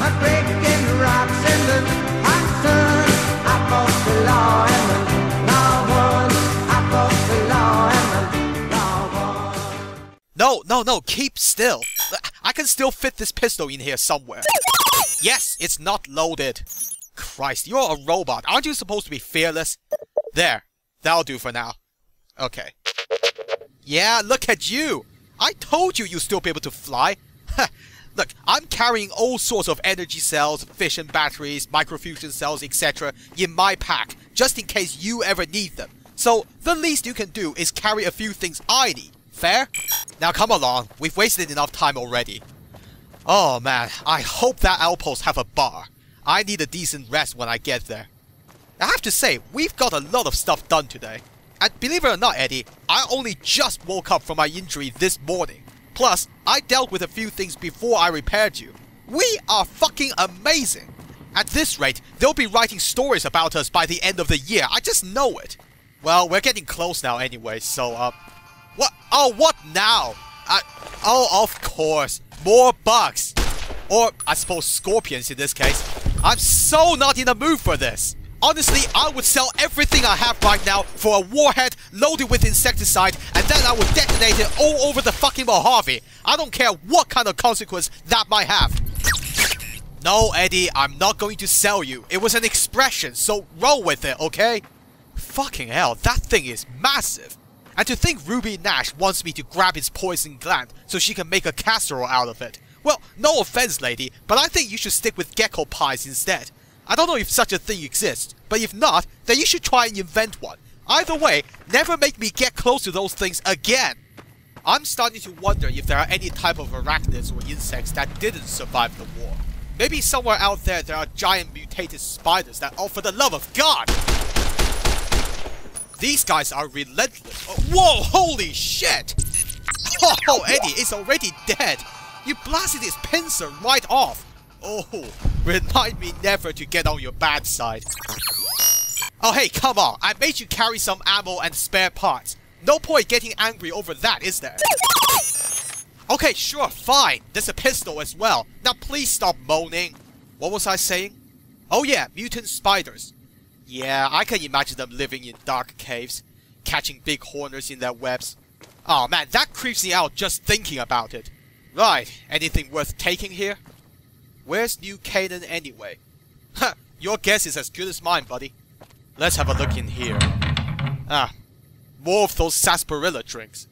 I'm breaking rocks in the hot sun. I fought the law and the law won. I fought the law and the law won. No, keep still. I can still fit this pistol in here somewhere. Yes, it's not loaded. Christ, you're a robot. Aren't you supposed to be fearless? There. That'll do for now. Okay. Yeah, look at you. I told you you'd still be able to fly. Look, I'm carrying all sorts of energy cells, fission batteries, microfusion cells, etc. in my pack, just in case you ever need them. So, the least you can do is carry a few things I need. Fair? Now come along, we've wasted enough time already. Oh man, I hope that outpost have a bar. I need a decent rest when I get there. I have to say, we've got a lot of stuff done today. And believe it or not, Eddie, I only just woke up from my injury this morning. Plus, I dealt with a few things before I repaired you. We are fucking amazing! At this rate, they'll be writing stories about us by the end of the year, I just know it. Well, we're getting close now anyway, so, What? Oh, what now? Oh, of course. More bugs. Or, I suppose scorpions in this case. I'm so not in the mood for this. Honestly, I would sell everything I have right now for a warhead loaded with insecticide, and then I would detonate it all over the fucking Mojave. I don't care what kind of consequence that might have. No, Eddie, I'm not going to sell you. It was an expression, so roll with it, okay? Fucking hell, that thing is massive. And to think Ruby Nash wants me to grab its poison gland so she can make a casserole out of it. Well, no offense, lady, but I think you should stick with gecko pies instead. I don't know if such a thing exists, but if not, then you should try and invent one. Either way, never make me get close to those things again. I'm starting to wonder if there are any type of arachnids or insects that didn't survive the war. Maybe somewhere out there are giant mutated spiders that, oh, for the love of God! These guys are relentless. Oh, whoa, holy shit! Oh, Eddie, it's already dead. You blasted its pincer right off. Oh, remind me never to get on your bad side. Oh, hey, come on. I made you carry some ammo and spare parts. No point getting angry over that, is there? Okay, sure, fine. There's a pistol as well. Now please stop moaning. What was I saying? Oh yeah, mutant spiders. Yeah, I can imagine them living in dark caves, catching big horners in their webs. Oh man, that creeps me out just thinking about it. Right, anything worth taking here? Where's New Canaan anyway? Huh, your guess is as good as mine, buddy. Let's have a look in here. Ah, more of those sarsaparilla drinks.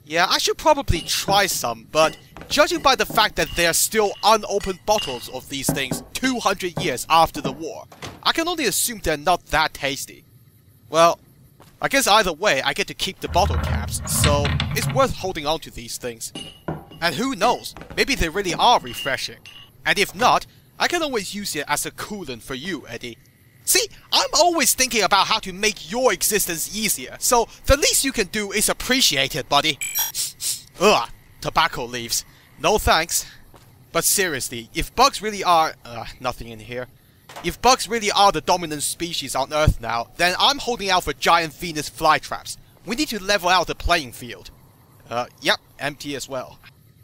Yeah, I should probably try some, but judging by the fact that there are still unopened bottles of these things 200 years after the war, I can only assume they're not that tasty. Well, I guess either way I get to keep the bottle caps, so it's worth holding on to these things. And who knows, maybe they really are refreshing. And if not, I can always use it as a coolant for you, Eddie. See, I'm always thinking about how to make your existence easier, so the least you can do is appreciate it, buddy. Ugh, tobacco leaves. No thanks. But seriously, if bugs really are... nothing in here. If bugs really are the dominant species on Earth now, then I'm holding out for giant Venus flytraps. We need to level out the playing field. Yep, empty as well.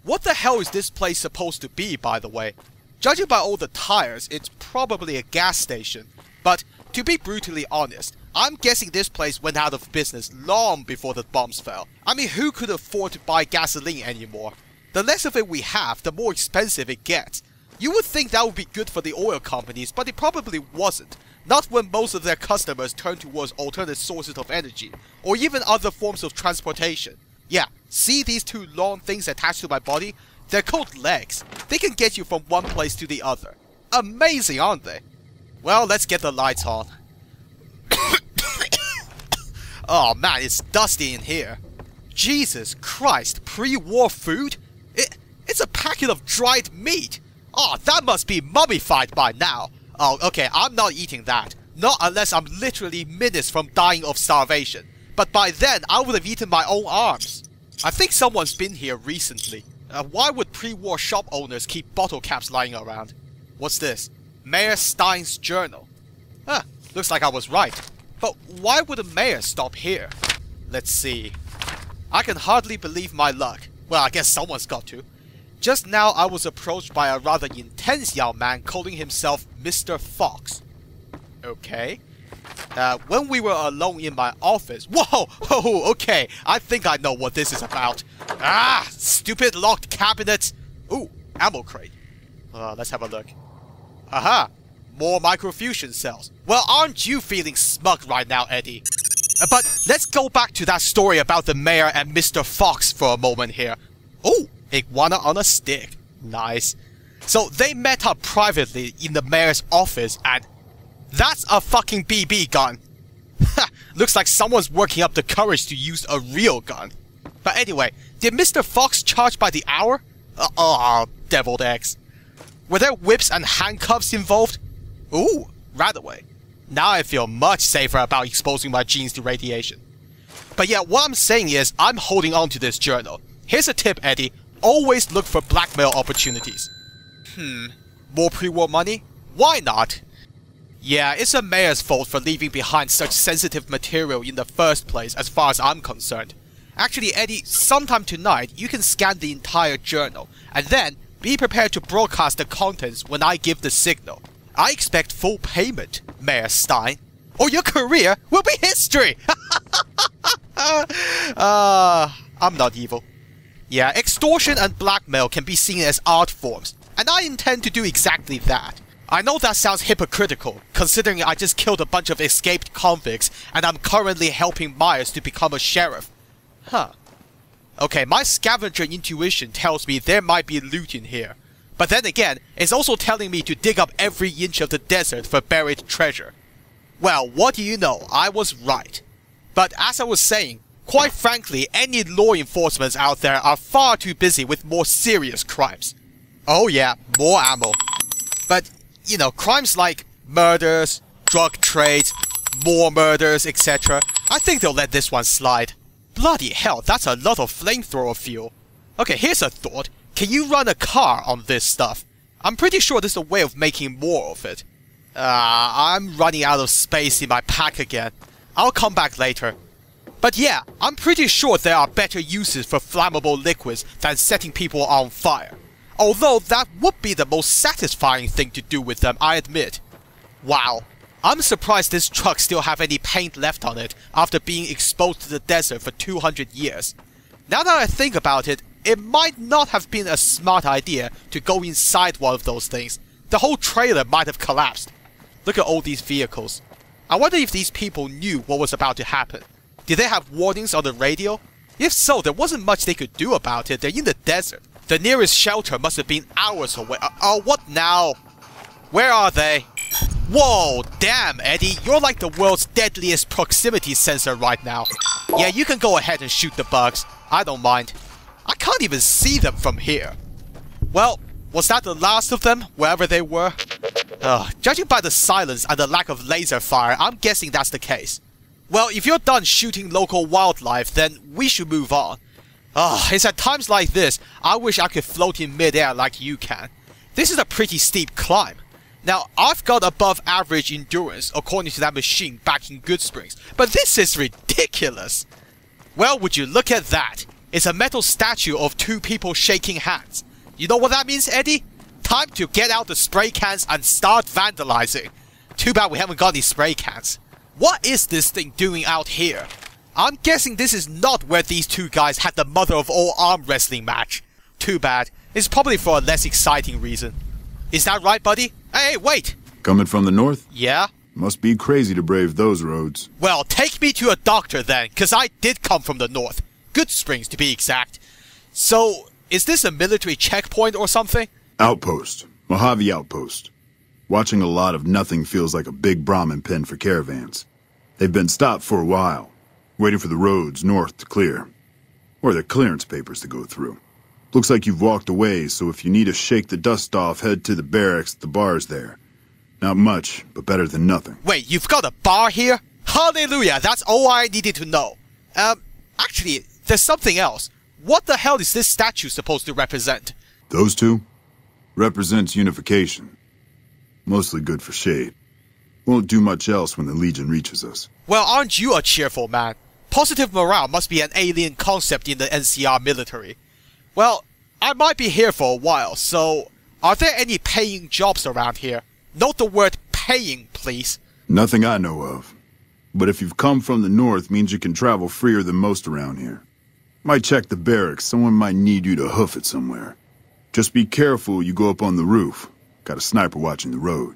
What the hell is this place supposed to be, by the way? Judging by all the tires, it's probably a gas station. But, to be brutally honest, I'm guessing this place went out of business long before the bombs fell. I mean, who could afford to buy gasoline anymore? The less of it we have, the more expensive it gets. You would think that would be good for the oil companies, but it probably wasn't. Not when most of their customers turn towards alternate sources of energy, or even other forms of transportation. Yeah, see these two long things attached to my body? They're called legs. They can get you from one place to the other. Amazing, aren't they? Well, let's get the lights on. Oh man, it's dusty in here. Jesus Christ, pre-war food? It's a packet of dried meat. Oh, that must be mummified by now. Oh, okay, I'm not eating that. Not unless I'm literally minutes from dying of starvation. But by then, I would have eaten my own arms. I think someone's been here recently. Why would pre-war shop owners keep bottle caps lying around? What's this? Mayor Stein's journal. Huh, looks like I was right. But why would a mayor stop here? Let's see. I can hardly believe my luck. Well, I guess someone's got to. Just now I was approached by a rather intense young man calling himself Mr. Fox. Okay. When we were alone in my office... Whoa! Oh, okay, I think I know what this is about. Ah! Stupid locked cabinets! Ooh, ammo crate. Let's have a look. Aha! More microfusion cells. Well, aren't you feeling smug right now, Eddie? But let's go back to that story about the mayor and Mr. Fox for a moment here. Oh, iguana on a stick. Nice. So they met up privately in the mayor's office and... That's a fucking BB gun. Ha! Looks like someone's working up the courage to use a real gun. But anyway, did Mr. Fox charge by the hour? Deviled eggs. Were there whips and handcuffs involved? Ooh, right away. Now I feel much safer about exposing my genes to radiation. But yeah, what I'm saying is, I'm holding on to this journal. Here's a tip, Eddie. Always look for blackmail opportunities. More pre-war money? Why not? Yeah, it's the mayor's fault for leaving behind such sensitive material in the first place, as far as I'm concerned. Actually, Eddie, sometime tonight, you can scan the entire journal, and then be prepared to broadcast the contents when I give the signal. I expect full payment, Mayor Stein, or your career will be history! I'm not evil. Yeah, extortion and blackmail can be seen as art forms, and I intend to do exactly that. I know that sounds hypocritical, considering I just killed a bunch of escaped convicts, and I'm currently helping Myers to become a sheriff. Okay, my scavenger intuition tells me there might be loot in here. But then again, it's also telling me to dig up every inch of the desert for buried treasure. Well, what do you know, I was right. But as I was saying, quite frankly, any law enforcement out there are far too busy with more serious crimes. Oh yeah, more ammo. But, you know, crimes like murders, drug trades, more murders, etc. I think they'll let this one slide. Bloody hell, that's a lot of flamethrower fuel. Okay, here's a thought. Can you run a car on this stuff? I'm pretty sure there's a way of making more of it. I'm running out of space in my pack again. I'll come back later. But yeah, I'm pretty sure there are better uses for flammable liquids than setting people on fire. Although that would be the most satisfying thing to do with them, I admit. Wow. I'm surprised this truck still have any paint left on it after being exposed to the desert for 200 years. Now that I think about it, it might not have been a smart idea to go inside one of those things. The whole trailer might have collapsed. Look at all these vehicles. I wonder if these people knew what was about to happen. Did they have warnings on the radio? If so, there wasn't much they could do about it. They're in the desert. The nearest shelter must have been hours away. What now? Where are they? Whoa, damn, Eddie, you're like the world's deadliest proximity sensor right now. Yeah, you can go ahead and shoot the bugs. I don't mind. I can't even see them from here. Well, was that the last of them, wherever they were? Judging by the silence and the lack of laser fire, I'm guessing that's the case. Well, if you're done shooting local wildlife, then we should move on. It's at times like this, I wish I could float in midair like you can. This is a pretty steep climb. Now, I've got above average endurance according to that machine back in Goodsprings, but this is ridiculous. Well, would you look at that? It's a metal statue of two people shaking hands. You know what that means, Eddie? Time to get out the spray cans and start vandalizing. Too bad we haven't got any spray cans. What is this thing doing out here? I'm guessing this is not where these two guys had the mother of all arm wrestling match. Too bad. It's probably for a less exciting reason. Is that right, buddy? Hey, wait! Coming from the north? Yeah? Must be crazy to brave those roads. Well, take me to a doctor then, cause I did come from the north. Goodsprings, to be exact. So, is this a military checkpoint or something? Outpost. Mojave Outpost. Watching a lot of nothing feels like a big Brahmin pen for caravans. They've been stopped for a while, waiting for the roads north to clear. Or their clearance papers to go through. Looks like you've walked away, so if you need to shake the dust off, head to the barracks at the bars there. Not much, but better than nothing. Wait, you've got a bar here? Hallelujah, that's all I needed to know. Actually, there's something else. What the hell is this statue supposed to represent? Those two? Represents unification. Mostly good for shade. Won't do much else when the Legion reaches us. Well, aren't you a cheerful man? Positive morale must be an alien concept in the NCR military. Well, I might be here for a while, so are there any paying jobs around here? Note the word paying, please. Nothing I know of. But if you've come from the north, means you can travel freer than most around here. Might check the barracks, someone might need you to hoof it somewhere. Just be careful you go up on the roof. Got a sniper watching the road.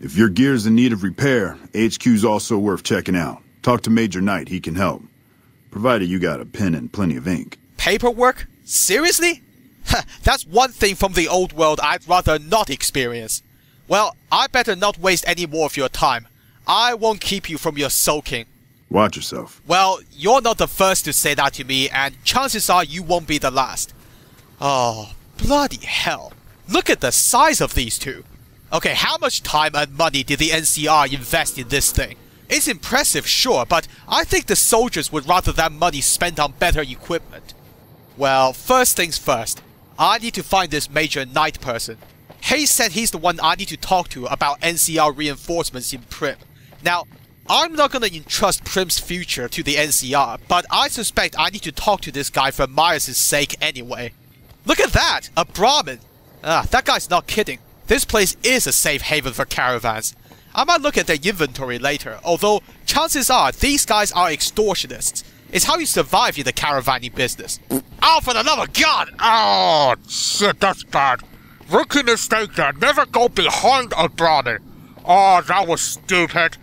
If your gear's in need of repair, HQ's also worth checking out. Talk to Major Knight, he can help. Provided you got a pen and plenty of ink. Paperwork? Seriously? That's one thing from the old world I'd rather not experience. Well, I better not waste any more of your time. I won't keep you from your soaking. Watch yourself. Well, you're not the first to say that to me, and chances are you won't be the last. Oh, bloody hell. Look at the size of these two. Okay, how much time and money did the NCR invest in this thing? It's impressive, sure, but I think the soldiers would rather that money spent on better equipment. Well, first things first. I need to find this Major Knight person. Hayes said he's the one I need to talk to about NCR reinforcements in Prim. Now, I'm not gonna entrust Prim's future to the NCR, but I suspect I need to talk to this guy for Myers' sake anyway. Look at that! A Brahmin! That guy's not kidding. This place is a safe haven for caravans. I might look at their inventory later, although chances are these guys are extortionists. It's how you survive in the caravanning business. Oh, for the love of God! Oh, shit, that's bad. Rookie mistake there. Never go behind a Brahmin. Oh, that was stupid.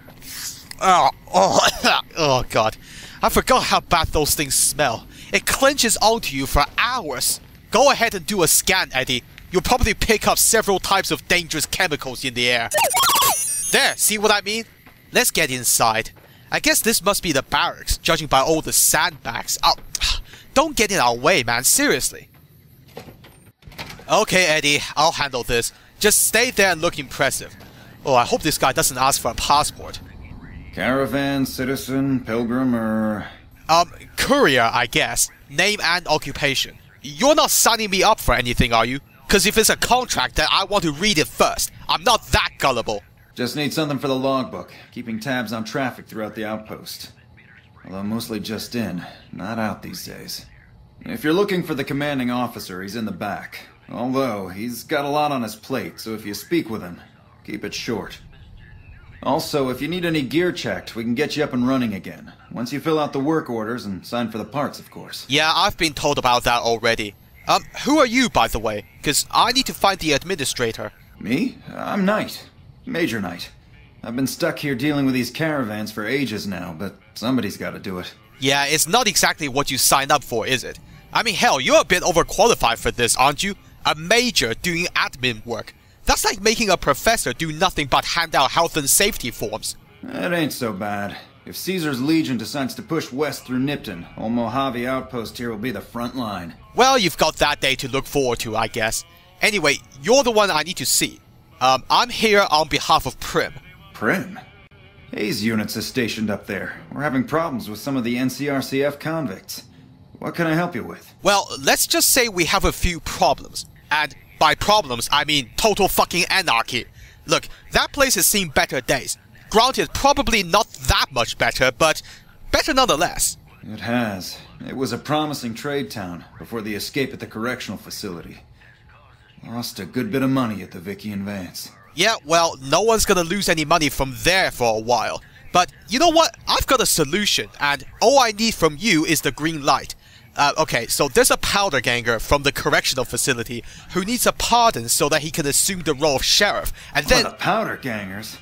Oh God. I forgot how bad those things smell. It clenches onto you for hours. Go ahead and do a scan, Eddie. You'll probably pick up several types of dangerous chemicals in the air. There, see what I mean? Let's get inside. I guess this must be the barracks, judging by all the sandbags. Oh, don't get in our way, man, seriously. Okay, Eddie, I'll handle this. Just stay there and look impressive. Oh, I hope this guy doesn't ask for a passport. Caravan, citizen, pilgrim, or... Courier, I guess. Name and occupation. You're not signing me up for anything, are you? Because if it's a contract, then I want to read it first. I'm not that gullible. Just need something for the logbook, keeping tabs on traffic throughout the outpost. Although mostly just in, not out these days. If you're looking for the commanding officer, he's in the back. Although, he's got a lot on his plate, so if you speak with him, keep it short. Also, if you need any gear checked, we can get you up and running again. Once you fill out the work orders and sign for the parts, of course. Yeah, I've been told about that already. Who are you, by the way? Because I need to find the administrator. Me? I'm Knight. Major Knight. I've been stuck here dealing with these caravans for ages now, but somebody's got to do it. Yeah, it's not exactly what you signed up for, is it? I mean, hell, you're a bit overqualified for this, aren't you? A major doing admin work. That's like making a professor do nothing but hand out health and safety forms. It ain't so bad. If Caesar's Legion decides to push west through Nipton, old Mojave Outpost here will be the front line. Well, you've got that day to look forward to, I guess. Anyway, you're the one I need to see. I'm here on behalf of Prim. Prim? Hayes units is stationed up there. We're having problems with some of the NCRCF convicts. What can I help you with? Well, let's just say we have a few problems. And by problems, I mean total fucking anarchy. Look, that place has seen better days. Granted, probably not that much better, but better nonetheless. It has. It was a promising trade town before the escape at the correctional facility. Lost a good bit of money at the Vicky and Vance. Yeah, well, no one's gonna lose any money from there for a while. But you know what? I've got a solution, and all I need from you is the green light. Okay, so there's a powder ganger from the correctional facility who needs a pardon so that he can assume the role of sheriff, and then... the powder gangers?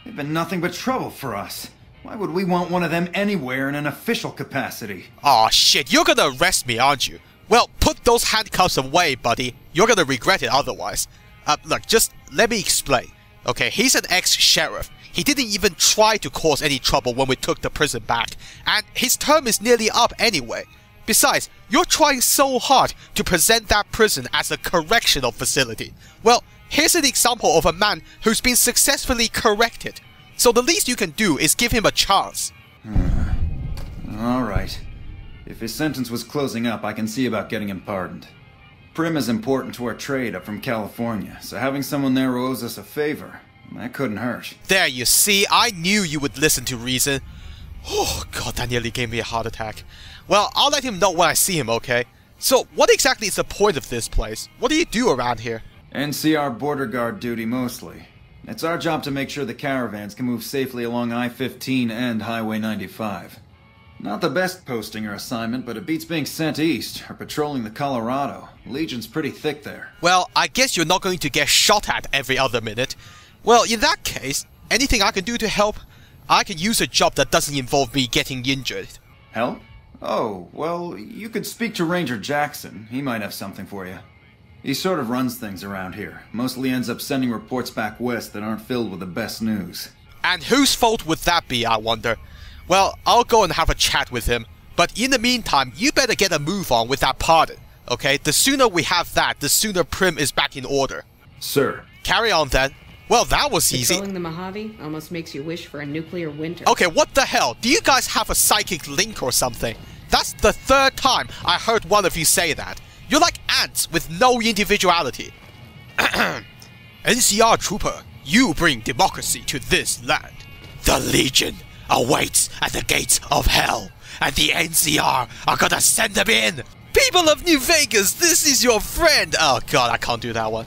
They've been nothing but trouble for us. Why would we want one of them anywhere in an official capacity? Aw, shit, you're gonna arrest me, aren't you? Well, put those handcuffs away, buddy. You're gonna regret it otherwise. Look, just let me explain. Okay, he's an ex-sheriff. He didn't even try to cause any trouble when we took the prison back, and his term is nearly up anyway. Besides, you're trying so hard to present that prison as a correctional facility. Well, here's an example of a man who's been successfully corrected. So the least you can do is give him a chance. Alright. If his sentence was closing up, I can see about getting him pardoned. Prim is important to our trade up from California, so having someone there who owes us a favor, that couldn't hurt. There, you see, I knew you would listen to reason. Oh, God, that nearly gave me a heart attack. Well, I'll let him know when I see him, okay? So, what exactly is the point of this place? What do you do around here? NCR border guard duty mostly. It's our job to make sure the caravans can move safely along I-15 and Highway 95. Not the best posting or assignment, but it beats being sent east or patrolling the Colorado. Legion's pretty thick there. Well, I guess you're not going to get shot at every other minute. Well, in that case, anything I can do to help? I can use a job that doesn't involve me getting injured. Help? Oh, well, you could speak to Ranger Jackson. He might have something for you. He sort of runs things around here. Mostly ends up sending reports back west that aren't filled with the best news. And whose fault would that be, I wonder? Well, I'll go and have a chat with him. But in the meantime, you better get a move on with that pardon. Okay? The sooner we have that, the sooner Prim is back in order. Sir. Carry on then. Well, that was easy. Patrolling the Mojave almost makes you wish for a nuclear winter. Okay, what the hell? Do you guys have a psychic link or something? That's the third time I heard one of you say that. You're like ants with no individuality. NCR trooper, you bring democracy to this land. The Legion awaits at the gates of hell, and the NCR are gonna send them in. People of New Vegas, this is your friend. Oh god, I can't do that one.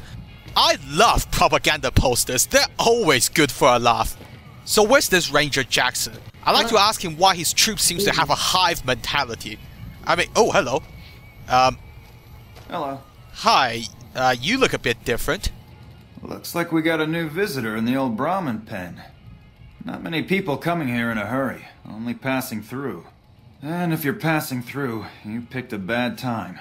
I love propaganda posters. They're always good for a laugh. So where's this Ranger Jackson? I'd like to ask him why his troop seems to have a hive mentality. I mean, oh, hello. Hello. Hi, you look a bit different. Looks like we got a new visitor in the old Brahmin pen. Not many people coming here in a hurry, only passing through. And if you're passing through, you picked a bad time.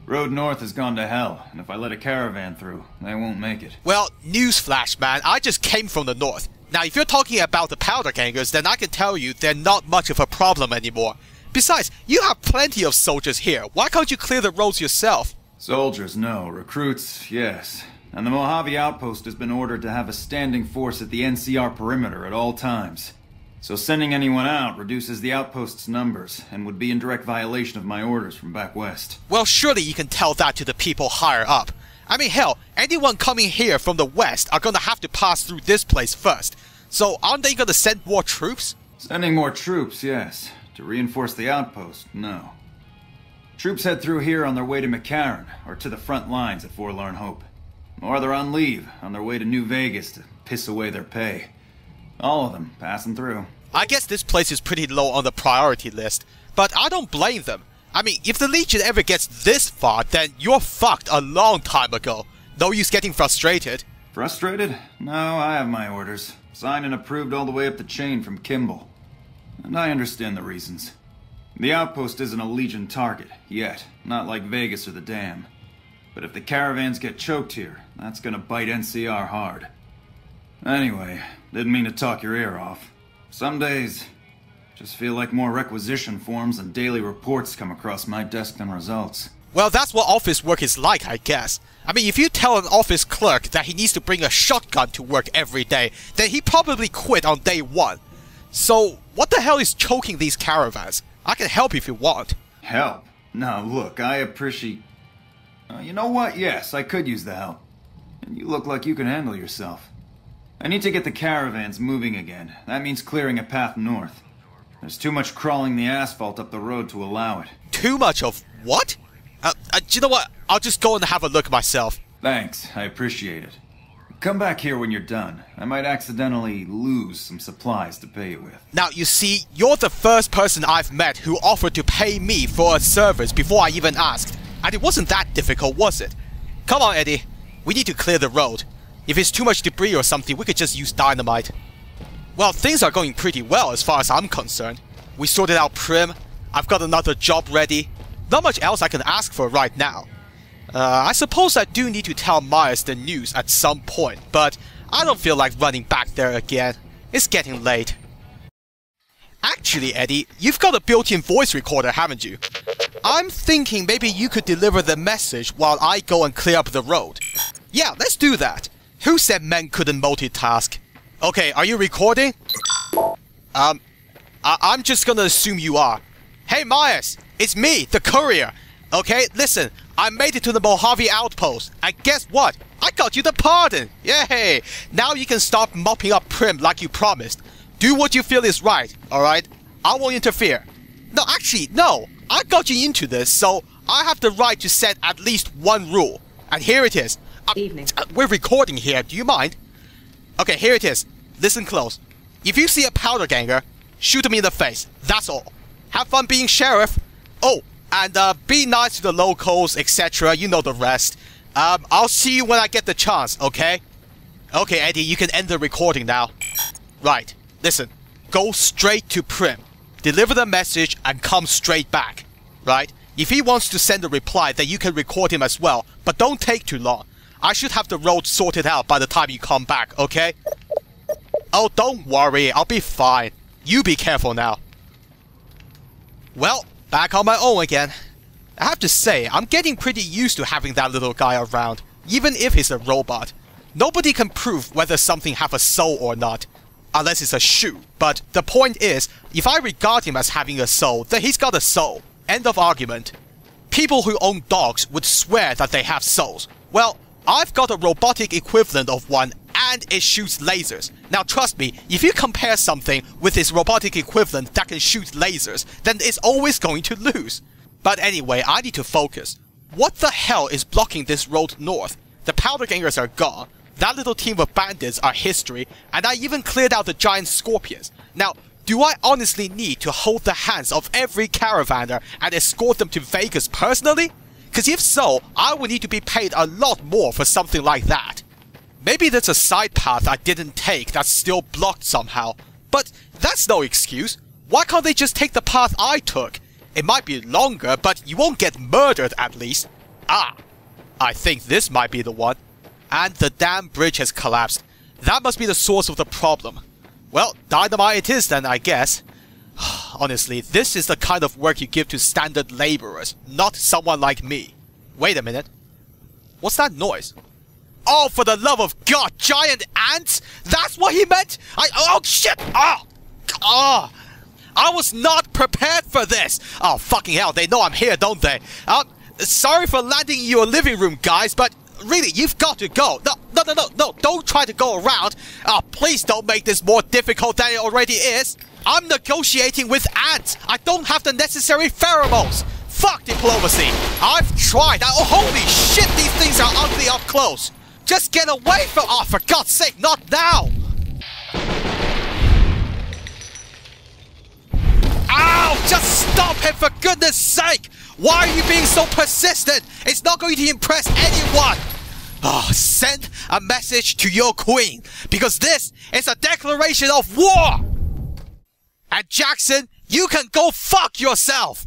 Road north has gone to hell, and if I let a caravan through, they won't make it. Well, newsflash, man, I just came from the north. Now, if you're talking about the powder gangers, then I can tell you they're not much of a problem anymore. Besides, you have plenty of soldiers here. Why can't you clear the roads yourself? Soldiers, no. Recruits, yes. And the Mojave Outpost has been ordered to have a standing force at the NCR perimeter at all times. So sending anyone out reduces the outpost's numbers, and would be in direct violation of my orders from back west. Well, surely you can tell that to the people higher up. I mean, hell, anyone coming here from the west are gonna have to pass through this place first. So aren't they gonna send more troops? Sending more troops, yes. To reinforce the outpost, no. Troops head through here on their way to McCarran, or to the front lines at Forlorn Hope. Or they're on leave, on their way to New Vegas to piss away their pay. All of them passing through. I guess this place is pretty low on the priority list, but I don't blame them. I mean, if the Legion ever gets this far, then you're fucked a long time ago. No use getting frustrated. Frustrated? No, I have my orders. Signed and approved all the way up the chain from Kimball. And I understand the reasons. The outpost isn't a Legion target, yet. Not like Vegas or the Dam. But if the caravans get choked here, that's gonna bite NCR hard. Anyway, didn't mean to talk your ear off. Some days, just feel like more requisition forms and daily reports come across my desk than results. Well, that's what office work is like, I guess. I mean, if you tell an office clerk that he needs to bring a shotgun to work every day, then he probably quit on day one. So, what the hell is choking these caravans? I can help if you want. Help? Now, look, I appreciate... you know what? Yes, I could use the help. And you look like you can handle yourself. I need to get the caravans moving again. That means clearing a path north. There's too much crawling the asphalt up the road to allow it. Too much of what? Do you know what? I'll just go and have a look myself. Thanks, I appreciate it. Come back here when you're done. I might accidentally lose some supplies to pay you with. Now, you see, you're the first person I've met who offered to pay me for a service before I even asked. And it wasn't that difficult, was it? Come on, Eddie. We need to clear the road. If it's too much debris or something, we could just use dynamite. Well, things are going pretty well as far as I'm concerned. We sorted out Prim. I've got another job ready. Not much else I can ask for right now. I suppose I do need to tell Myers the news at some point, but I don't feel like running back there again. It's getting late. Actually, Eddie, you've got a built-in voice recorder, haven't you? I'm thinking maybe you could deliver the message while I go and clear up the road. Yeah, let's do that. Who said men couldn't multitask? Okay, are you recording? I'm just gonna assume you are. Hey Myers, it's me, the Courier. Okay, listen, I made it to the Mojave Outpost, and guess what? I got you the pardon! Yay! Now you can stop mopping up Prim like you promised. Do what you feel is right, alright? I won't interfere. No, actually, no. I got you into this, so I have the right to set at least one rule. And here it is. Evening. We're recording here, do you mind? Okay, here it is. Listen close. If you see a powder ganger, shoot him in the face. That's all. Have fun being sheriff. Oh, and be nice to the locals, etc. You know the rest. I'll see you when I get the chance, okay? Okay, Eddie, you can end the recording now. Right, listen. Go straight to Prim. Deliver the message and come straight back. Right? If he wants to send a reply, then you can record him as well. But don't take too long. I should have the road sorted out by the time you come back, okay? Oh, don't worry. I'll be fine. You be careful now. Well, back on my own again. I have to say, I'm getting pretty used to having that little guy around, even if he's a robot. Nobody can prove whether something have a soul or not, unless it's a shoe. But the point is, if I regard him as having a soul, then he's got a soul. End of argument. People who own dogs would swear that they have souls. Well, I've got a robotic equivalent of one, and it shoots lasers. Now trust me, if you compare something with its robotic equivalent that can shoot lasers, then it's always going to lose. But anyway, I need to focus. What the hell is blocking this road north? The powder gangers are gone, that little team of bandits are history, and I even cleared out the giant scorpions. Now, do I honestly need to hold the hands of every caravaner and escort them to Vegas personally? Cause if so, I would need to be paid a lot more for something like that. Maybe there's a side path I didn't take that's still blocked somehow. But that's no excuse. Why can't they just take the path I took? It might be longer, but you won't get murdered at least. Ah, I think this might be the one. And the damn bridge has collapsed. That must be the source of the problem. Well, dynamite it is then, I guess. Honestly, this is the kind of work you give to standard laborers, not someone like me. Wait a minute. What's that noise? Oh, for the love of God, giant ants? That's what he meant? Oh, shit! I was not prepared for this! Oh, fucking hell, they know I'm here, don't they? Sorry for landing in your living room, guys, but really, you've got to go. No, don't try to go around. Please don't make this more difficult than it already is. I'm negotiating with ants. I don't have the necessary pheromones. Fuck diplomacy. I've tried. Oh, holy shit, these things are ugly up close. Just get away from... Oh, for God's sake, not now. Ow, just stop him for goodness sake. Why are you being so persistent? It's not going to impress anyone. Send a message to your queen, because this is a declaration of war! And Jackson, you can go fuck yourself!